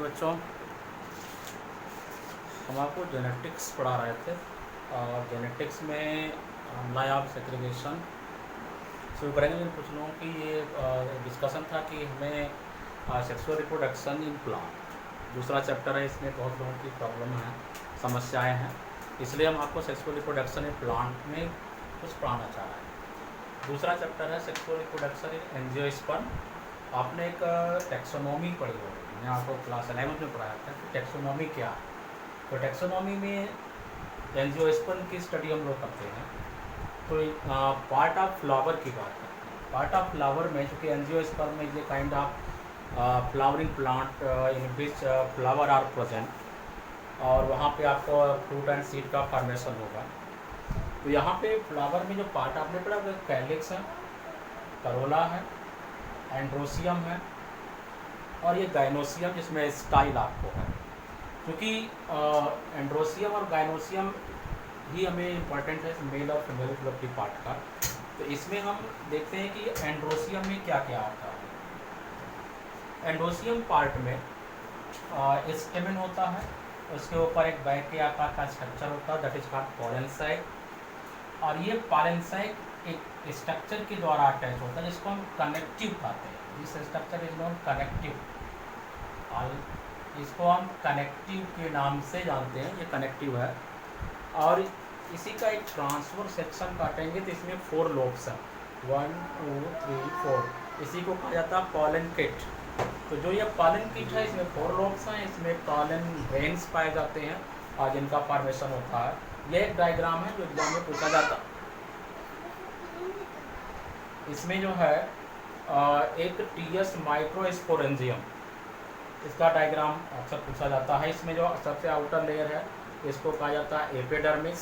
बच्चों, हम आपको जेनेटिक्स पढ़ा रहे थे और जेनेटिक्स में नायाब सेग्रीगेशन शुरू करेंगे। लेकिन कुछ लोगों की ये डिस्कशन था कि हमें सेक्सुअल रिप्रोडक्शन इन प्लांट दूसरा चैप्टर है, इसमें बहुत लोगों की प्रॉब्लम है, समस्याएं हैं, इसलिए हम आपको सेक्सुअल रिप्रोडक्शन इन प्लांट में कुछ पढ़ाना चाह रहे हैं। दूसरा चैप्टर है सेक्सुअल रिप्रोडक्शन इन एंजियोस्पर्म। आपने एक टेक्सोनॉमी पढ़ी होगी, मैंने आपको क्लास 11 में पढ़ाया था कि टेक्सोनॉमी क्या है। तो टेक्सोनॉमी में एंजियोस्पर्म की स्टडी हम लोग करते हैं, तो पार्ट ऑफ फ्लावर की बात करते हैं। पार्ट ऑफ फ्लावर में चूँकि एंजियोस्पर्म में ये kind of flowering plant in which flower are present और वहाँ पे आपको फ्रूट एंड सीड का फॉर्मेशन होगा। तो यहाँ पे फ्लावर में जो पार्ट आपने पढ़ा वो कैलिक्स है, करोला है, एंड्रोसियम है और ये गाइनोसियम जिसमें स्टाइल आपको है। क्योंकि एंड्रोसियम और गाइनोसियम ही हमें इम्पॉर्टेंट है मेल और फीमेल रिप्रोडक्टिव पार्ट का। तो इसमें हम देखते हैं कि एंड्रोसियम में क्या क्या आता है। एंड्रोसियम पार्ट में स्टेमेन होता है, उसके ऊपर एक बैग के आकार का स्ट्रक्चर होता है, दैट इज कॉल्ड पोलन साइक। और ये पोलन साइक एक स्ट्रक्चर के द्वारा अटैच होता है जिसको हम कनेक्टिव कहते हैं। This structure is non connective, और इसको हम कनेक्टिव के नाम से जानते हैं, ये कनेक्टिव है। और इसी का एक ट्रांसफर सेक्शन काटेंगे तो इसमें 4 लोब्स हैं, 1 2 3 4। इसी को कहा जाता है पॉलन किट। तो जो ये पॉलन किट है इसमें 4 लोब्स हैं, इसमें पॉलन ग्रेन्स पाए जाते हैं और जिनका फॉर्मेशन होता है। यह एक डायग्राम है जो एग्जाम में पूछा जाता है। इसमें जो है एक टीएस माइक्रोस्पोरेंजियम, इसका डायग्राम अक्सर पूछा जाता है। इसमें जो सबसे आउटर लेयर है इसको कहा जाता है एपिडर्मिस,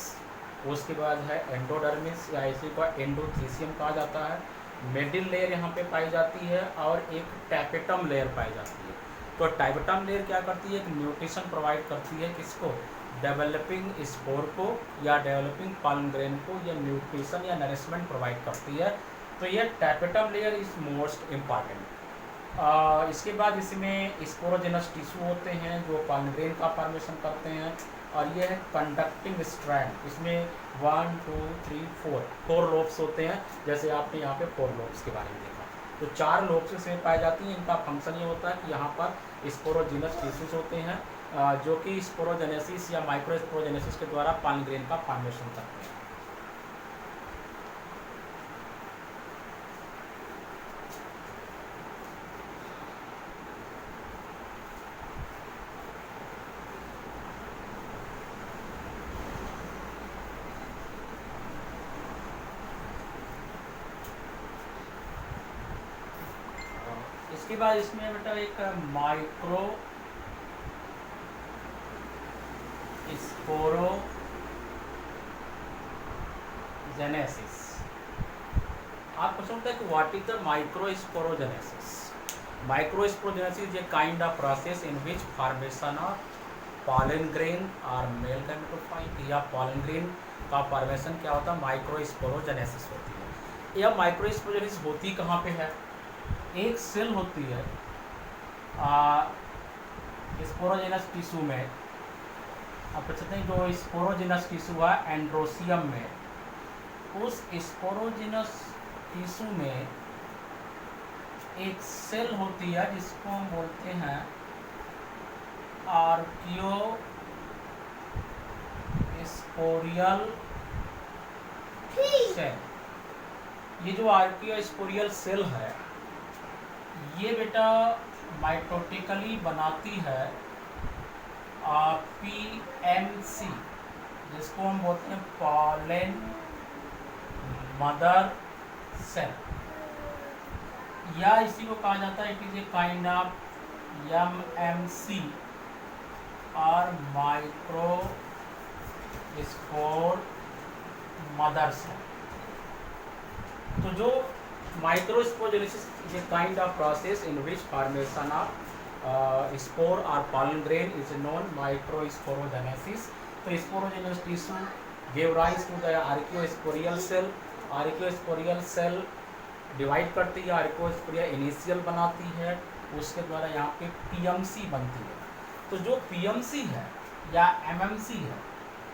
उसके बाद है एंडोडर्मिस या इसी को एंडोथीसियम कहा जाता है। मिडिल लेयर यहाँ पे पाई जाती है और एक टैपेटम लेयर पाई जाती है। तो टैपेटम लेयर क्या करती है, एक न्यूट्रिशन प्रोवाइड करती है किसको, डेवलपिंग स्पोर को या डेवलपिंग पॉलन ग्रेन को, यह न्यूट्रिशन या नरिशमेंट प्रोवाइड करती है। तो यह tapetum layer is most important. इसके बाद इसमें स्पोरोजेनस टिश्यू होते हैं जो पॉलन ग्रेन का फॉर्मेशन करते हैं। और ये है कंडक्टिंग स्ट्रैंड, इसमें 1 2 3 4 लोब्स होते हैं, जैसे आपने यहाँ पे 4 लोब्स के बारे में देखा। तो 4 लोब्स इसमें पाई जाती हैं। इनका फंक्शन ये होता है कि यहाँ पर स्पोरोजेनस टिश्यूज होते हैं जो कि स्पोरोजेनेसिस या माइक्रो स्पोरोजेनेसिस के द्वारा पॉलन ग्रेन का फॉर्मेशन करते हैं। इसके बाद इसमें बेटा एक माइक्रो स्पोरोजेनेसिस। आप पूछ सकते हैं कि what is the micro sporogenesis. Micro sporogenesis A kind of process in which formation of pollen grain और मेल गैमेटोफाइट या पॉलन ग्रेन का फॉर्मेशन क्या होता है, माइक्रो स्पोरोजेनेसिस होती है। यह माइक्रो स्पोरोजेनेसिस होती कहाँ पे है, एक सेल होती है स्पोरोजेनस टिश्यू में। आप पूछते हैं जो स्पोरोजेनस टिश्यू है एंड्रोसियम में, उस स्पोरोजेनस टिश्यू में एक सेल होती है जिसको हम बोलते हैं आर्कियोस्पोरियल सेल। ये जो आर्कियोस्पोरियल सेल है ये बेटा माइटोटिकली बनाती है पीएमसी, जिसको हम बोलते हैं पॉलन मदर सेल, या इसी को कहा जाता है it is a kind of MMC और माइक्रो स्पोर मदर सेल। तो जो microsporogenesis is a kind of process in which formation of spore or pollen grain is known microsporogenesis. तो sporogenous tissue give rise to the archaeosporial cell. archaeosporial cell divide करती है, आर्कियोस्पोरिया initial बनाती है, उसके द्वारा यहाँ पे पीएमसी बनती है। तो जो पीएमसी है या एमएमसी है,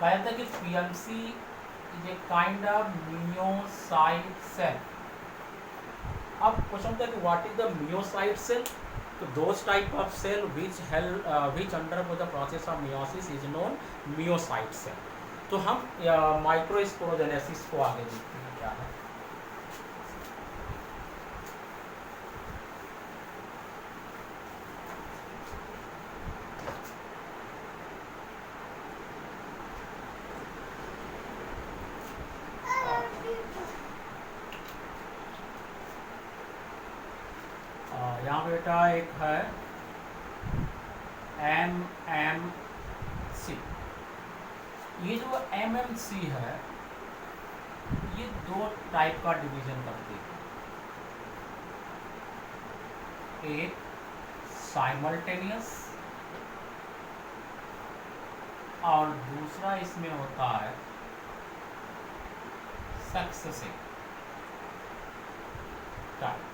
कहा जाता है कि PMC is a kind of meiocyte cell. अब क्वेश्चन होता है कि what is the meiocyte cell? तो those type of cell which undergo the process of meiosis is known meiocyte cell. तो हम माइक्रोस्पोरोजेनेसिस को आगे देखते हैं क्या है। यहाँ बेटा एक है MMC। ये जो MMC है ये दो टाइप का डिवीजन करती है, एक साइमल्टेनियस और दूसरा इसमें होता है सक्सेसिव टाइप।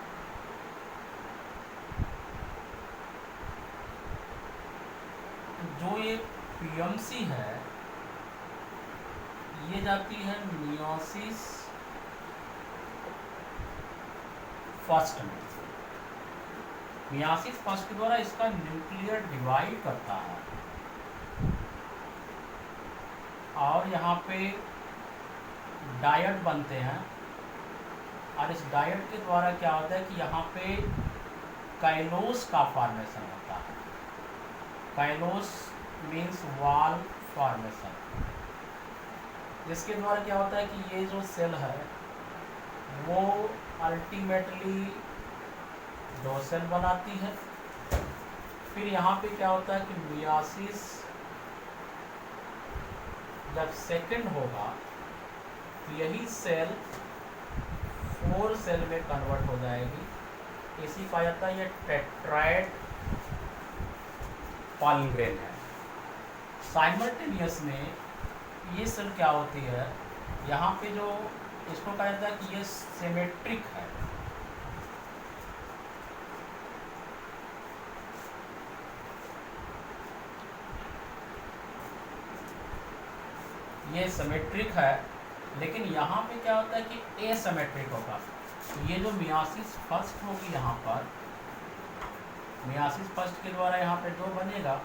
जो ये पीएमसी है ये जाती है मियोसिस फर्स्ट में। मियोसिस फर्स्ट के द्वारा इसका न्यूक्लियर डिवाइड करता है और यहाँ पे डायट बनते हैं और इस डायट के द्वारा क्या होता है कि यहाँ पे काइलोस का फॉर्मेशन होता है। काइलोस मीन्स वॉल फॉर्मेशन, जिसके द्वारा क्या होता है कि ये जो सेल है वो अल्टीमेटली दो सेल बनाती है। फिर यहाँ पे क्या होता है कि मियोसिस जब सेकंड होगा तो यही सेल 4 सेल में कन्वर्ट हो जाएगी। इसी का जाता है ये टेट्राएड पॉलीग्रेन है। साइमल्टेनियस में ये सेल क्या होती है, यहाँ पे जो इसको कहा जाता है कि ये सिमेट्रिक है। ये सिमेट्रिक है, लेकिन यहाँ पे क्या होता है कि एसिमेट्रिक होगा। तो ये जो मियोसिस फर्स्ट होगी यहाँ पर, मियोसिस फर्स्ट के द्वारा यहाँ पे 2 बनेगा,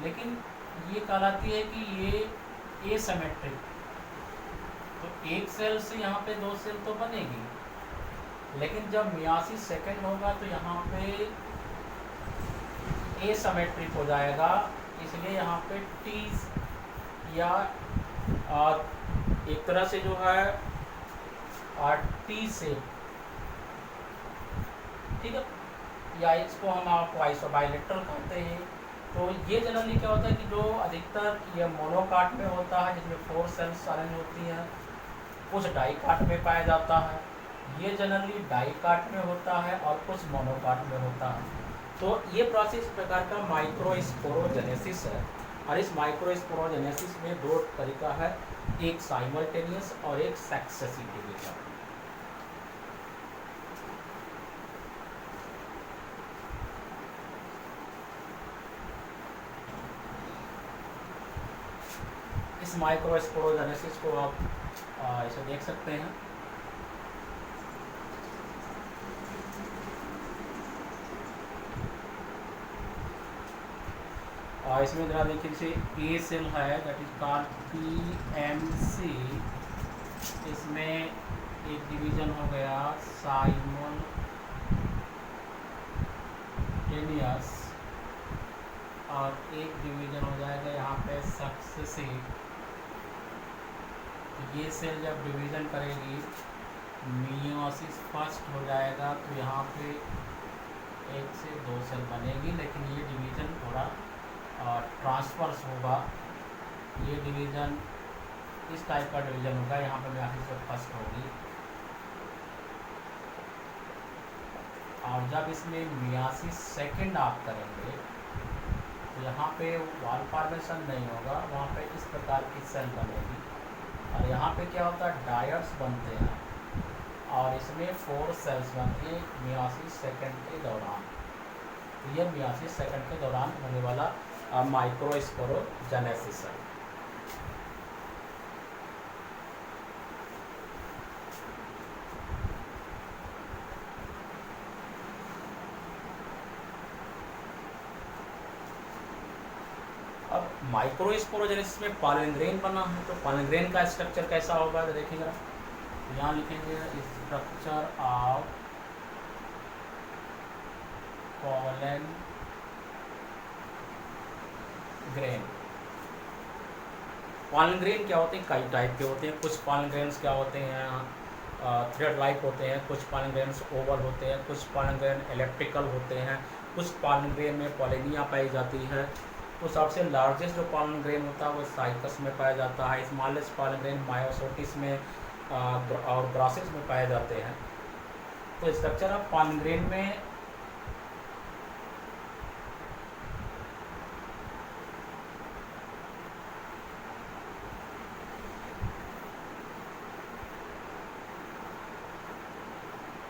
लेकिन ये कहलाती है कि ये एसिमेट्रिक। तो एक सेल से यहाँ पे 2 सेल तो बनेगी, लेकिन जब मियोसिस सेकंड होगा तो यहाँ पे एसिमेट्रिक हो जाएगा। इसलिए यहाँ पे टी या एक तरह से जो है टी से, ठीक है, या इसको हम आपको आइसोबाइलेटरल कहते हैं। तो ये जनरली क्या होता है कि जो अधिकतर ये मोनोकाट में होता है जिसमें 4 सेल्स अरेंज होती हैं, कुछ डाइकाट में पाया जाता है। ये जनरली डाइकाट में होता है और कुछ मोनोकाट में होता है। तो ये प्रोसेस इस प्रकार का माइक्रोस्पोरोजेनेसिस है। और इस माइक्रोस्पोरोजेनेसिस में 2 तरीका है, एक साइमल्टेनियस और एक सक्सेसिव डिवीजन। इस माइक्रोस्पोरोजेनेसिस को आप इसे देख सकते हैं। और इसमें जरा देखिए, जैसे ए सेल है दैट इज कॉल्ड पीएमसी, इसमें एक डिवीजन हो गया साइमल्टेनियस और एक डिवीजन हो जाएगा यहाँ पे सक्सेसिव। ये सेल जब डिवीज़न करेगी मियोसिस फर्स्ट हो जाएगा तो यहाँ पे 1 से 2 सेल बनेगी, लेकिन ये डिवीज़न थोड़ा ट्रांसफर्स होगा। ये डिवीज़न इस टाइप का डिवीज़न होगा, यहाँ पे मियोसिस फर्स्ट होगी। और जब इसमें मियोसिस सेकंड आप करेंगे तो यहाँ पे वॉल फॉर्मेशन नहीं होगा, वहाँ पे इस प्रकार की सेल बनेगी। और यहाँ पे क्या होता है, डायट्स बनते हैं और इसमें 4 सेल्स बनती हैं मियोसिस सेकंड के दौरान। तो ये 82 सेकंड के दौरान होने वाला माइक्रोस्पोरोजेनेसिस है। अब माइक्रोस्पोरोजेनेसिस में पॉलन ग्रेन बना है, तो पॉलन ग्रेन का स्ट्रक्चर कैसा होगा तो देखिएगा, यहाँ लिखेंगे structure of pollen grain. Pollen grain क्या होते हैं, कई टाइप के होते हैं। कुछ पॉलन ग्रेन्स क्या होते हैं, थ्रेड लाइक होते हैं, कुछ पॉलन ग्रेन्स ओवल होते हैं, कुछ पॉलन ग्रेन इलेक्ट्रिकल होते हैं, कुछ पॉलन ग्रेन में पॉलिनिया पाई जाती है। तो सबसे लार्जेस्ट जो पॉलन ग्रेन होता है वो साइकस में पाया जाता है। स्मॉलेस्ट पॉलन ग्रेन मायोसोटिस में और ग्रासिस में पाए जाते हैं। तो स्ट्रक्चर ऑफ पॉलन ग्रेन में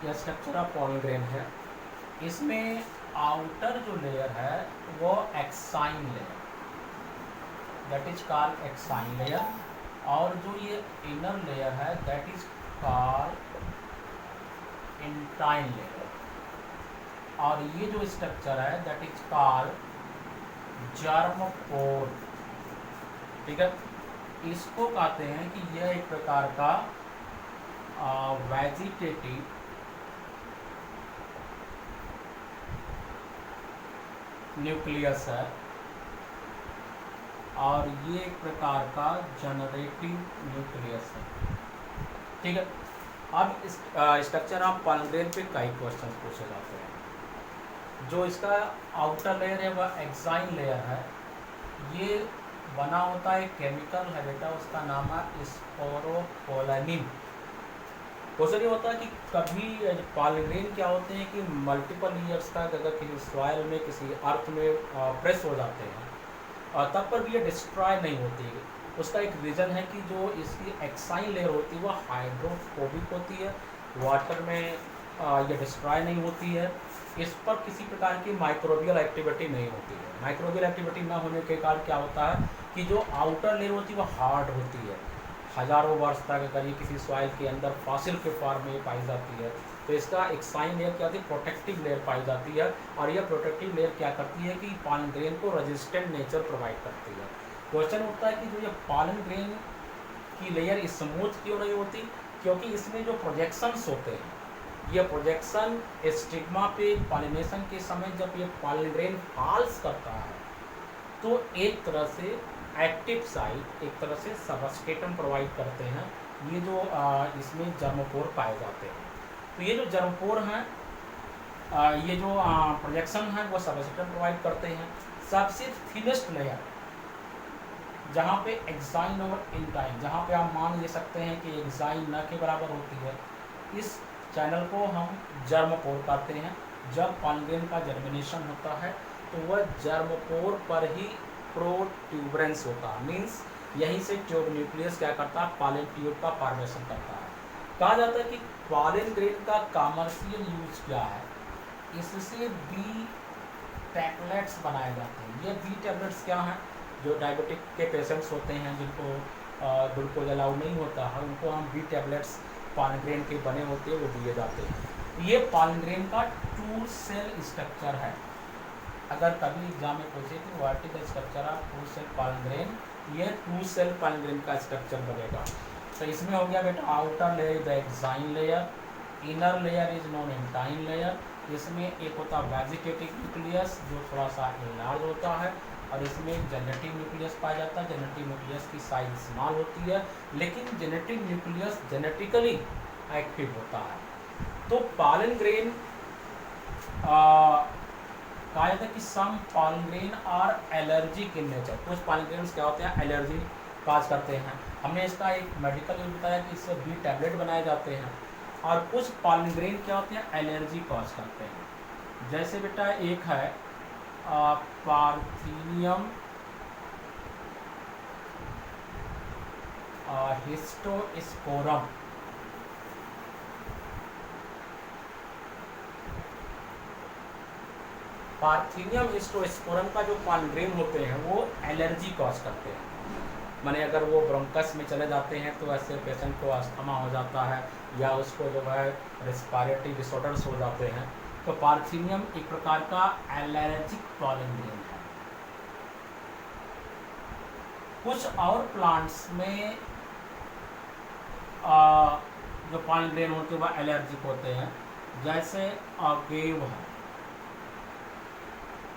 यह स्ट्रक्चर ऑफ पॉलन ग्रेन है। इसमें आउटर जो लेयर है वो exine layer, that is called exine layer, और जो ये इनर लेयर है that is called intine layer, और ये जो स्ट्रक्चर है दैट इज कॉल्ड जर्म पोर। ठीक है, इसको कहते हैं कि यह एक प्रकार का वेजिटेटिव न्यूक्लियस है, और ये एक प्रकार का जनरेटिव न्यूक्लियस है। ठीक है, अब इस स्ट्रक्चर ऑफ पॉलन ग्रेन पे कई क्वेश्चन पूछे जाते हैं। जो इसका आउटर लेयर है वह एक्साइन लेयर है। ये बना होता है केमिकल है बेटा, उसका नाम है स्पोरोपोलानिन। क्वेश्चन ये होता है कि कभी पॉलन ग्रेन क्या होते हैं कि मल्टीपल ईयर्स तक अगर किसी सॉइल में किसी अर्थ में प्रेस हो जाते हैं और तब पर भी ये डिस्ट्रॉय नहीं होती है। उसका एक रीज़न है कि जो इसकी एक्साइन लेयर होती है वह हाइड्रोफोबिक होती है, वाटर में ये डिस्ट्रॉय नहीं होती है। इस पर किसी प्रकार की माइक्रोबियल एक्टिविटी नहीं होती है। माइक्रोबियल एक्टिविटी न होने के कारण क्या होता है कि जो आउटर लेयर होती है वह हार्ड होती है। हज़ारों वर्ष तक अगर ये किसी सॉइल के अंदर फॉसिल के फॉर्म में पाई जाती है तो इसका एक्साइन लेयर क्या होती है, प्रोटेक्टिव लेयर पाई जाती है। और यह प्रोटेक्टिव लेयर क्या करती है कि पॉलन ग्रेन को रेजिस्टेंट नेचर प्रोवाइड करती है। क्वेश्चन उठता है कि जो ये पॉलन ग्रेन की लेयर स्मूथ क्यों नहीं होती, क्योंकि इसमें जो प्रोजेक्शंस होते हैं ये प्रोजेक्शन स्टिग्मा पे पॉलिनेशन के समय जब ये पॉलन ग्रेन फॉल्स करता है तो एक तरह से एक्टिव साइट, एक तरह से सबस्ट्रेटम प्रोवाइड करते हैं। ये जो इसमें जर्मोपोर पाए जाते हैं। तो ये जो जर्मोपोर हैं, ये जो प्रोजेक्शन है वो सबस्ट्रेटम प्रोवाइड करते हैं। सबसे थिनेस्ट लेयर जहाँ पे एक्साइन और इंटाइन, जहाँ पे आप मान ले सकते हैं कि एक्साइन न के बराबर होती है, इस चैनल को हम जर्मोपोर कहते हैं। जब पॉलन ग्रेन का जर्मिनेशन होता है तो वह जर्मोपोर पर ही प्रोट्यूबरेंस होता है, मीन्स यहीं से ट्यूब न्यूक्लियस क्या करता है, पॉलन ट्यूब का फॉर्मेशन करता है। कहा जाता है कि पॉलन ग्रेन का कमर्शियल यूज क्या है, इससे बी टैबलेट्स बनाए जाते हैं। ये बी टैबलेट्स क्या हैं, जो डायबिटिक के पेशेंट्स होते हैं जिनको ग्लूकोज अलाउ नहीं होता है उनको हम बी टैबलेट्स पॉलन ग्रेन के बने होते हैं वो दिए जाते हैं। ये पॉलन ग्रेन का 2 सेल स्ट्रक्चर है। अगर कभी एग्जाम में पूछे कि what is the structure of 2 cell pollen grain, ये 2 सेल पॉलन ग्रेन का स्ट्रक्चर बनेगा। तो इसमें हो गया बेटा outer layer the exine layer, inner layer is non intine layer. इसमें एक होता है वेजिटेटिव न्यूक्लियस जो थोड़ा सा इनलार्ज होता है, और इसमें जेनेटिक न्यूक्लियस पाया जाता है। जेनेटिक न्यूक्लियस की साइज स्मॉल होती है, लेकिन जेनेटिक न्यूक्लियस जेनेटिकली एक्टिव होता है। तो पॉलन ग्रेन कहा जाता है कि some pollen grain are allergic in nature. कुछ पॉलन ग्रेन्स क्या होते हैं, एलर्जी काज करते हैं। हमने इसका एक मेडिकल यूज बताया कि इससे बी टैबलेट बनाए जाते हैं। और कुछ पॉलन ग्रेन क्या होते हैं, एलर्जी काज करते हैं। जैसे बेटा एक है पार्थेनियम हिस्टोस्पोरम। पार्थिनियम हिस्टोस्पोरम का जो पॉलन ग्रेन होते हैं वो एलर्जी कॉज करते हैं। माने अगर वो ब्रोंकस में चले जाते हैं तो ऐसे पेशेंट को अस्थमा हो जाता है या उसको जो है रेस्पिरेटरी डिसऑर्डर्स हो जाते हैं। तो पार्थिनियम एक प्रकार का एलर्जिक पॉलन ग्रेन है। कुछ और प्लांट्स में जो पॉलन ग्रेन होते हैं वह एलर्जिक होते हैं, जैसे अगेव है,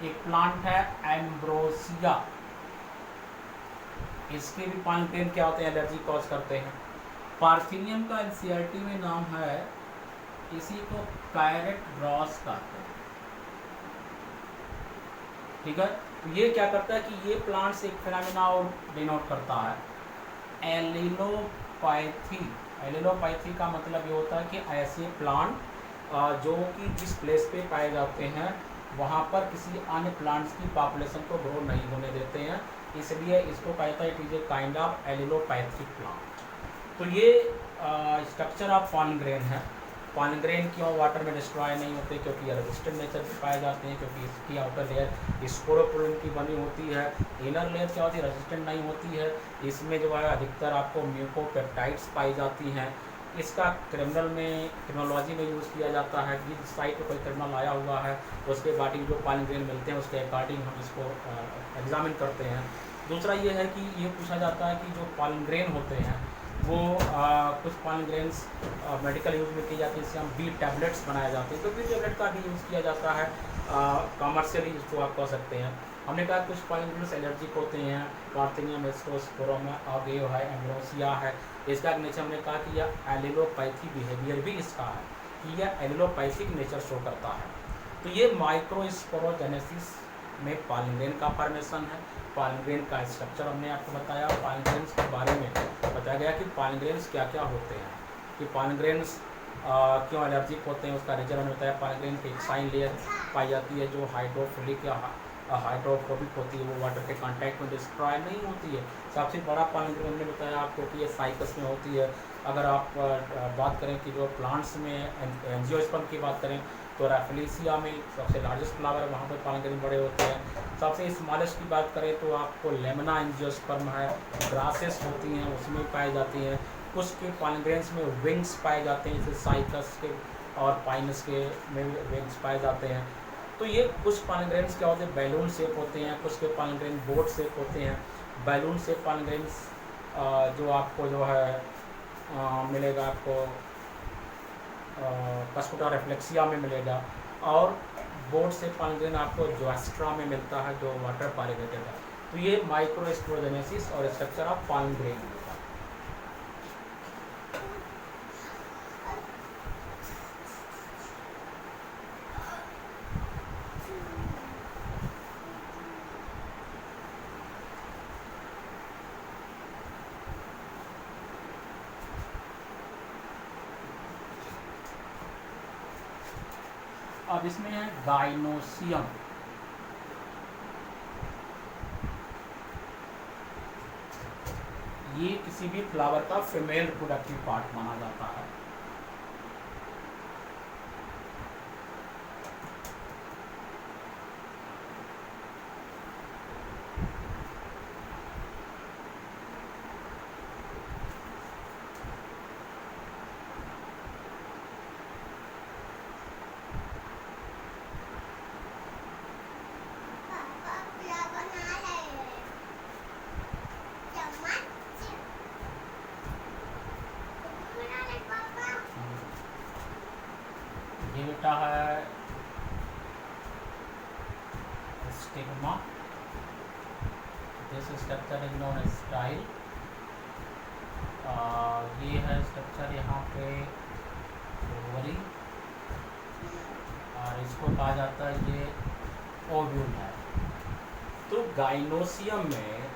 एक प्लांट है एम्ब्रोसिया, इसके भी पॉलन ग्रेन क्या होते हैं, एलर्जी कॉज करते हैं। पार्थिनियम का एनसीईआरटी में नाम है, इसी को पैरेट रॉस कहते हैं। ठीक है, तो ये क्या करता है कि ये प्लांट्स एक फिनोमेना और डिनोट करता है, एलिलोपैथी। एलिलोपैथी का मतलब ये होता है कि ऐसे प्लांट जो कि जिस प्लेस पे पाए जाते हैं वहाँ पर किसी अन्य प्लांट्स की पॉपुलेशन को ग्रो नहीं होने देते हैं, इसलिए इसको कहता है it is a kind of allelopathic plant. तो ये स्ट्रक्चर ऑफ पॉलन ग्रेन है। पॉलन ग्रेन क्यों वाटर में डिस्ट्रॉय नहीं होते, क्योंकि ये रेजिस्टेंट नेचर के पाए जाते हैं, क्योंकि इसकी आउटर लेयर स्पोरोपोलन की बनी होती है, इनर लेयर क्या होती है, रेजिस्टेंट नहीं होती है। इसमें जो है अधिकतर आपको म्यूकोपेप्टाइड्स पाई जाती हैं। इसका क्रिमिनोलॉजी में यूज़ किया जाता है कि जिस साइट पर कोई क्रिमिनल आया हुआ है उसके बॉडी जो पॉलन ग्रेन मिलते हैं उसके अकॉर्डिंग हम इसको एग्जामिन करते हैं। दूसरा ये है कि ये पूछा जाता है कि जो पॉलन ग्रेन होते हैं वो कुछ पॉलन ग्रेन्स मेडिकल यूज़ में की जाती है, इससे हम बी टैबलेट्स बनाए जाते हैं, तो बी टैबलेट का भी यूज़ किया जाता है कॉमर्शियली, इसको आप कह सकते हैं। हमने कहा कुछ पॉलन ग्रेन्स एलर्जिक होते हैं, पार्थिनियम हिस्टोस्पोरम है, अगेव है, एम्ब्रोसिया है। इसका नेचर हमने कहा कि यह एलिलोपैथी बिहेवियर भी इसका है कि यह एलिलोपैथिक नेचर शो करता है। तो ये माइक्रोस्पोरोजेनेसिस में पॉलन ग्रेन का फॉर्मेशन है। पॉलन ग्रेन का स्ट्रक्चर हमने आपको बताया, पॉलन ग्रेन्स के बारे में बताया गया कि पॉलन ग्रेन्स क्या क्या होते हैं, कि पॉलन ग्रेन्स क्यों एलर्जिक होते हैं, उसका रीजन हमने बताया। पॉलन ग्रेन की एक साइन लेयर पाई जाती है जो हाइड्रोफिलिक या हाइड्रोफोबिक होती है, वो वाटर के कांटेक्ट में डिस्ट्रॉय नहीं होती है। सबसे बड़ा पॉलन ग्रेन हमने बताया आपको कि ये साइकस में होती है। अगर आप बात करें कि जो प्लांट्स में एंजियोस्पर्म की बात करें तो रैफेलिसिया में सबसे लार्जेस्ट फ्लावर है, वहाँ पर पॉलन ग्रेन बड़े होते हैं। सबसे स्मॉलेस्ट की बात करें तो आपको लेमना एंजियोस्पर्म है, ग्रासेस होती हैं उसमें पाई जाती हैं। कुछ के पॉलन ग्रेन्स में विंग्स पाए जाते हैं, जैसे साइकस के और पाइनस के में विंग्स पाए जाते हैं। तो ये कुछ पॉलन ग्रेन्स क्या होते हैं, बैलून शेप होते हैं, कुछ के पॉलन ग्रेन बोट शेप होते हैं। बैलून शेप पॉलन ग्रेन्स जो आपको जो है मिलेगा आपको कस्कुटा रेफ्लेक्सिया में मिलेगा, और बोट से पॉलन ग्रेन आपको जोएस्ट्रा में मिलता है जो वाटर पॉलिनेटेड है। तो ये माइक्रोस्पोरोजेनेसिस और स्ट्रक्चर ऑफ पॉलन ग्रेन होता है। अब इसमें है गाइनोसियम। ये किसी भी फ्लावर का फीमेल रिप्रोडक्टिव पार्ट माना जाता है। ये बेटा है stigma, this structure is known as style. ये है स्ट्रक्चर यहाँ पे ओवरी, और इसको कहा जाता है ये ओव्यूल है। तो गाइनोसियम में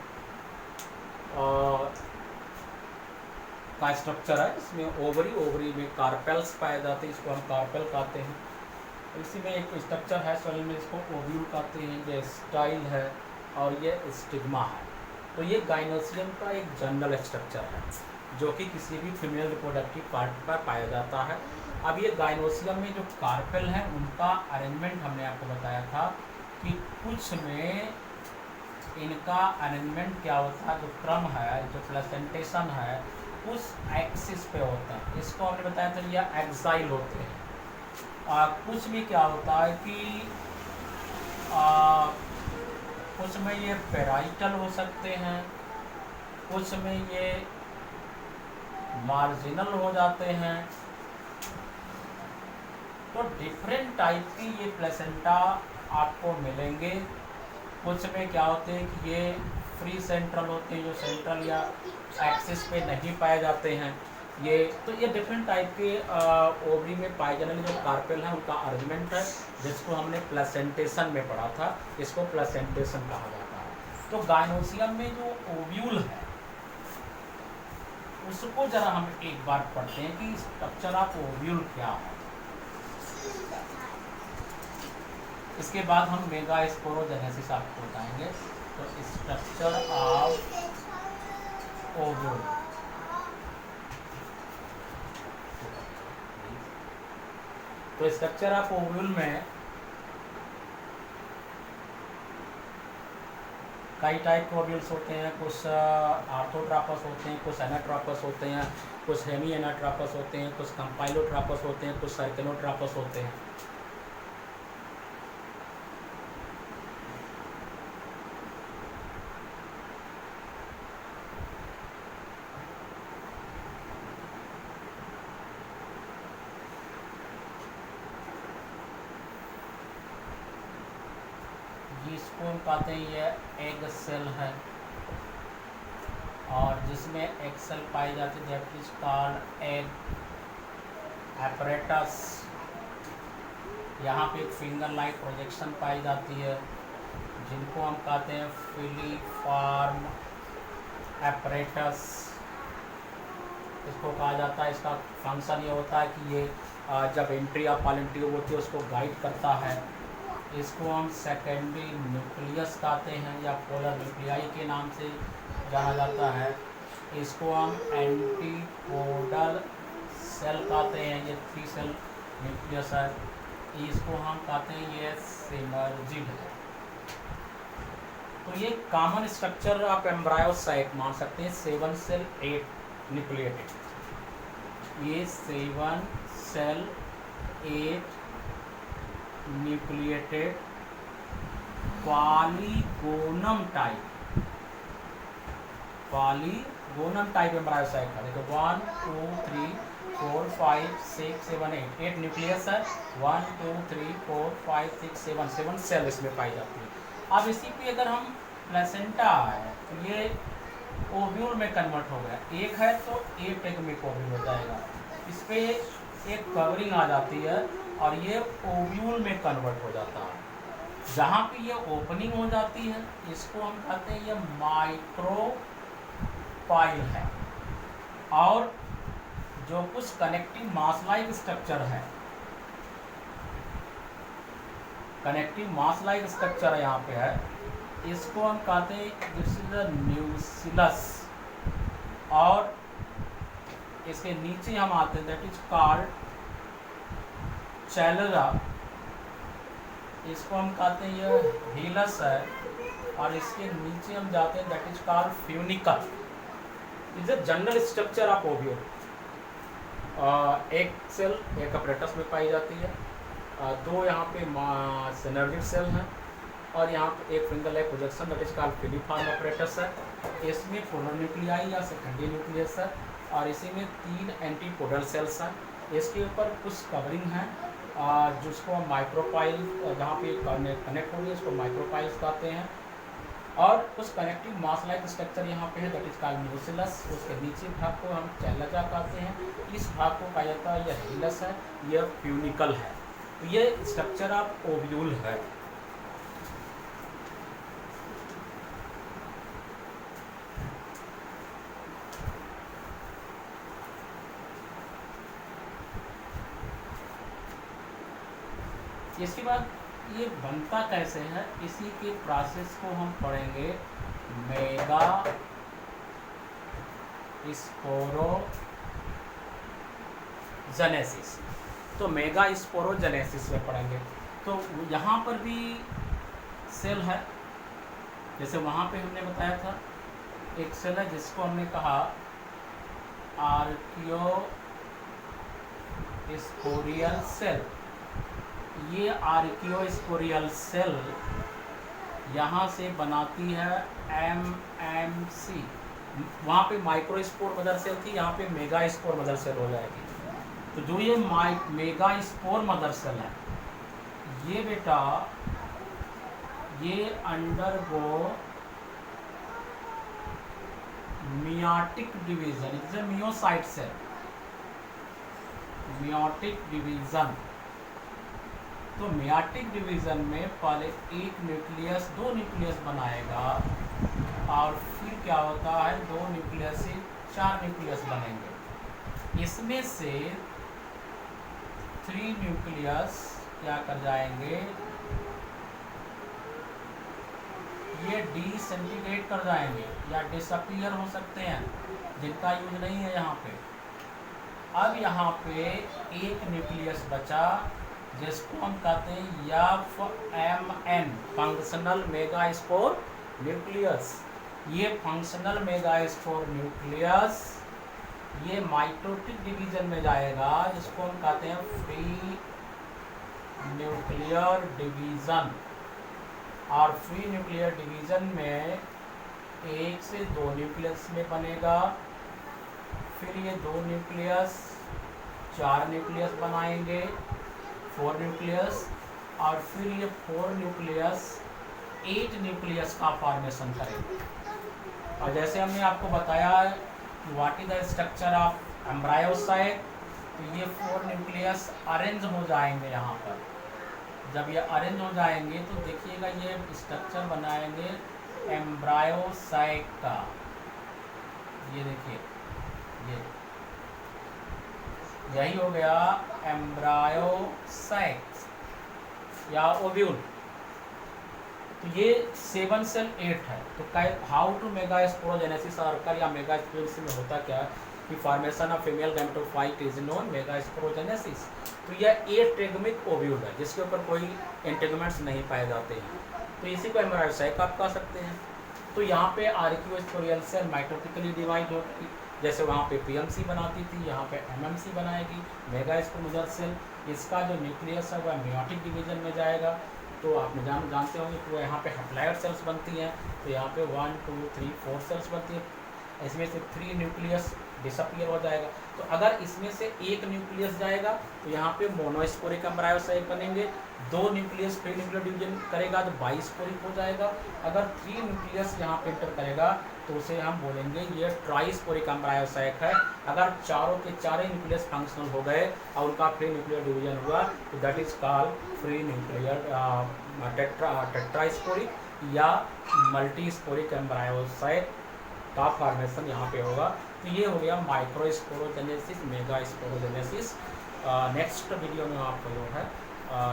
का स्ट्रक्चर है, इसमें ओवरी में कार्पेल्स पाए जाते हैं, इसको हम कार्पेल कहते हैं। इसी में एक स्ट्रक्चर है सोइल में, इसको ओव्यूल कहते हैं, ये स्टाइल है और ये स्टिग्मा है। तो ये गाइनोसियम का एक जनरल स्ट्रक्चर है जो कि किसी भी फीमेल रिप्रोडक्टिव पार्ट पर पाया जाता है। अब ये गाइनोसियम में जो कार्पेल हैं उनका अरेंजमेंट हमने आपको बताया था कि कुछ में इनका अरेंजमेंट क्या होता है, जो क्रम है, जो प्लेसेंटेशन है, उस एक्सिस पे होता है। इसको हमने बताया था ये एक्साइल होते हैं। कुछ भी क्या होता है कि कुछ में ये पेराइटल हो सकते हैं, कुछ में ये मार्जिनल हो जाते हैं। तो डिफरेंट टाइप की ये प्लेसेंटा आपको मिलेंगे। कुछ में क्या होते हैं कि ये फ्री सेंट्रल होते हैं, जो सेंट्रल या एक्सिस पे नहीं पाए जाते हैं। ये तो ये डिफरेंट टाइप के ओवरी में पाए जाने वाले जो कार्पेल हैं उनका अरेंजमेंट है, जिसको हमने प्लेसेंटेशन में पढ़ा था। इसको प्लेसेंटेशन कहा जाता है। तो गायनोसियम में जो ओव्यूल है उसको जरा हम एक बार पढ़ते हैं कि स्ट्रक्चर ऑफ ओव्यूल क्या है। इसके बाद हम मेगा स्पोरोजेनेसिस आपको बताएंगे। तो स्ट्रक्चर ऑफ ओव्यूल, तो स्ट्रक्चर ऑफ ओव्यूल में कई टाइप के ओव्यूल्स होते हैं। कुछ आर्थोट्रापस होते हैं, कुछ एनाट्रापस होते हैं, कुछ हेमी एनाट्रापस होते हैं, कुछ कंपाइलोट्रापस होते हैं, कुछ सर्केनोट्रापस होते हैं। जिसको हम कहते हैं ये एग सेल है, और जिसमें एग सेल पाई जाती है that is called egg apparatus. यहाँ पे एक फिंगर लाइक प्रोजेक्शन पाई जाती है, जिनको हम कहते हैं फिलीफॉर्म एपरेटस। इसको कहा जाता है, इसका फंक्शन ये होता है कि ये जब एंट्री ऑफ पॉलन ट्यूब होती है उसको गाइड करता है। इसको हम सेकेंडरी न्यूक्लियस कहते हैं या पोलर न्यूक्लियाई के नाम से जाना जाता है। इसको हम एंटीपोडल सेल कहते हैं, ये 3 सेल न्यूक्लियस है। इसको हम कहते हैं ये सिनर्जिड है। तो ये कॉमन स्ट्रक्चर आप एम्ब्रायोसाइट मान सकते हैं। 7 सेल 8 न्यूक्लिएटेड, ये 7 सेल 8 न्यूक्लिएटेड पॉलीगोनम टाइप एम्ब्रायोसाइट का। देखो 1 2 3 4 5 6 7 8 न्यूक्लियस है। 1 2 3 4 5 6 7 सेल इसमें पाई जाती है। अब इसी पे अगर हम प्लेसेंटा है तो ये ओव्यूल में कन्वर्ट हो गया। एक है तो एटेगमिक ओव्यूल हो जाएगा। इस पे एक कवरिंग आ जाती है और ये ओव्यूल में कन्वर्ट हो जाता है। जहाँ पे ये ओपनिंग हो जाती है इसको हम कहते हैं ये माइक्रोपाइल है। और जो कुछ कनेक्टिव मास लाइक स्ट्रक्चर है, कनेक्टिव मास लाइक स्ट्रक्चर यहाँ पे है, इसको हम कहते हैं दिस इज द न्यूसिलस। और इसके नीचे हम आते हैं दैट इज कॉल्ड चैलरा। इसको हम कहते हैं ये हीलस है। और इसके नीचे हम जाते हैं that is called funicle. Is a general structure of ovule. एक सेल एक अपरेटस में पाई जाती है, 2 यहाँ पे सिनर्जिड सेल हैं, और यहाँ पे एक finger like projection that is called filiform apparatus है। इसमें पोलर न्यूक्लियाई या सेकेंडरी न्यूक्लियस है, और इसी में 3 एंटीपोडल सेल्स हैं। इसके ऊपर कुछ कवरिंग है जिसको हम माइक्रोपाइल, जहाँ पे कनेक्ट होगी इसको माइक्रोपाइल्स कहते हैं। और कुछ कनेक्टिव मास लाइक स्ट्रक्चर यहाँ पे है दैट इज कॉल्ड न्यूसिलस। उसके नीचे भाग को हम चैलजा कहते हैं। इस भाग को कहा जाता है यह हीलस है, यह फ्यूनिकल है। तो ये स्ट्रक्चर ऑफ ओव्यूल है। इसके बाद ये बनता कैसे है, इसी के प्रोसेस को हम पढ़ेंगे मेगा स्पोरोजेनेसिस। तो मेगा स्पोरोजेनेसिस में पढ़ेंगे। तो यहाँ पर भी सेल है, जैसे वहाँ पे हमने बताया था एक सेल है जिसको हमने कहा आर्कियोस्पोरियल सेल। ये आर्कियोस्पोरियल सेल यहाँ से बनाती है MMC। वहाँ पे माइक्रोस्पोर मदर सेल थी, यहाँ पे मेगा स्पोर मदर सेल हो जाएगी। तो जो ये मेगा स्पोर मदर सेल है, ये बेटा ये undergo meiotic division, it's a meiocyte cell, meiotic division. तो मियोटिक डिवीजन में पहले एक न्यूक्लियस, दो न्यूक्लियस बनाएगा और फिर क्या होता है, दो न्यूक्लियस से चार न्यूक्लियस बनेंगे। इसमें से 3 न्यूक्लियस क्या कर जाएंगे, ये डिसइंटीग्रेट कर जाएंगे या डिसअपीयर हो सकते हैं, जिनका यूज नहीं है यहाँ पे। अब यहाँ पे एक न्यूक्लियस बचा जिसको हम कहते हैं FMN, functional mega spore nucleus. ये फंक्शनल मेगा स्पोर न्यूक्लियस ये माइटोटिक डिवीजन में जाएगा, जिसको हम कहते हैं फ्री न्यूक्लियर डिवीजन। और फ्री न्यूक्लियर डिवीजन में 1 से 2 न्यूक्लियस में बनेगा, फिर ये 2 न्यूक्लियस 4 न्यूक्लियस बनाएंगे, 4 न्यूक्लियस, और फिर ये 4 न्यूक्लियस 8 न्यूक्लियस का फॉर्मेशन करेंगे। और जैसे हमने आपको बताया what is the structure of embryocyte, तो ये 4 न्यूक्लियस अरेंज हो जाएंगे यहाँ पर। जब ये अरेंज हो जाएंगे तो देखिएगा ये स्ट्रक्चर बनाएंगे एम्ब्रायोसाइट का। ये देखिए, ये यही हो गया एम्ब्रायोसाइट या ओव्यूल। तो ये 7 सेल 8 है। तो how to mega sporogenesis occur या मेगा स्पोरोजेनेसिस में होता क्या है कि formation of female gametophyte is known mega sporogenesis. तो यह एट्रिगमिक ओव्यूल है जिसके ऊपर कोई इंटेगमेंट्स नहीं पाए जाते हैं, तो इसी को एम्ब्रायोसाइट आप कह सकते हैं। तो यहाँ पे आर्कियोस्पोरियल सेल माइटोटिकली डिवाइड होगी, जैसे वहाँ पे PMC बनाती थी, यहाँ पे MMC बनाएगी, मेगा स्पोरोजेनिक सेल। इसका जो न्यूक्लियस है वह मियोटिक डिवीजन में जाएगा। तो आप जानते होंगे कि वो यहाँ पे हैप्लॉइड सेल्स बनती हैं, तो यहाँ पे 1 2 3 4 सेल्स बनती हैं। इसमें से 3 न्यूक्लियस डिसअपीयर हो जाएगा। तो अगर इसमें से एक न्यूक्लियस जाएगा तो यहाँ पे मोनोस्पोरिक एम्ब्रायोसाइट बनेंगे। 2 न्यूक्लियस फ्री न्यूक्लियर डिवीजन करेगा तो बाइस्पोरिक हो जाएगा। अगर 3 न्यूक्लियस यहाँ पे इंटर करेगा तो उसे हम बोलेंगे ये ट्राइस्पोरिक एम्ब्रायोसाइट है। अगर चारों के चारों न्यूक्लियस फंक्शनल हो गए और उनका फ्री न्यूक्लियर डिवीजन हुआ तो that is called free nuclear tetrasporic या मल्टीस्पोरिक एम्ब्रायोसाइट का फॉर्मेशन यहाँ पे होगा। तो ये हो गया microsporogenesis, megasporogenesis. Next video में आपको जो है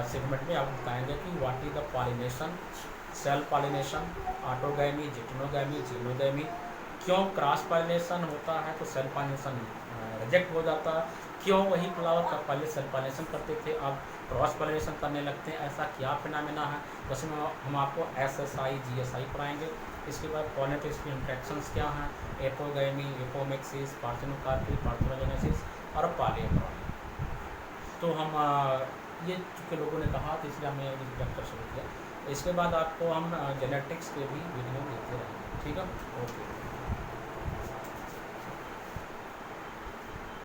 सेगमेंट में आपको बताएंगे कि what is the pollination, self pollination, autogamy, geitonogamy, xenogamy, क्यों क्रॉस पॉलिनेशन होता है तो सेल पॉलिनेशन रिजेक्ट हो जाता है, क्यों वही फ्लावर का पहले सेल पॉलिनेशन करते थे अब क्रॉस पॉलिनेशन करने लगते हैं, ऐसा क्या फिनोमेना है। जैसे हम आपको SSI GSI पढ़ाएंगे। इसके बाद पॉलिनेटरी इंट्रैक्शंस क्या हैं, एपोगैमी, एपोमिक्सिस, पार्थेनोकार्पी, पार्थेनोजेनेसिस और पॉलीहेड्रॉनी। तो हम ये चूँकि लोगों ने कहा तो इसलिए हमने लेक्चर शुरू किया। इसके बाद आपको हम जेनेटिक्स के भी वीडियो देते रहेंगे। ठीक है, ओके।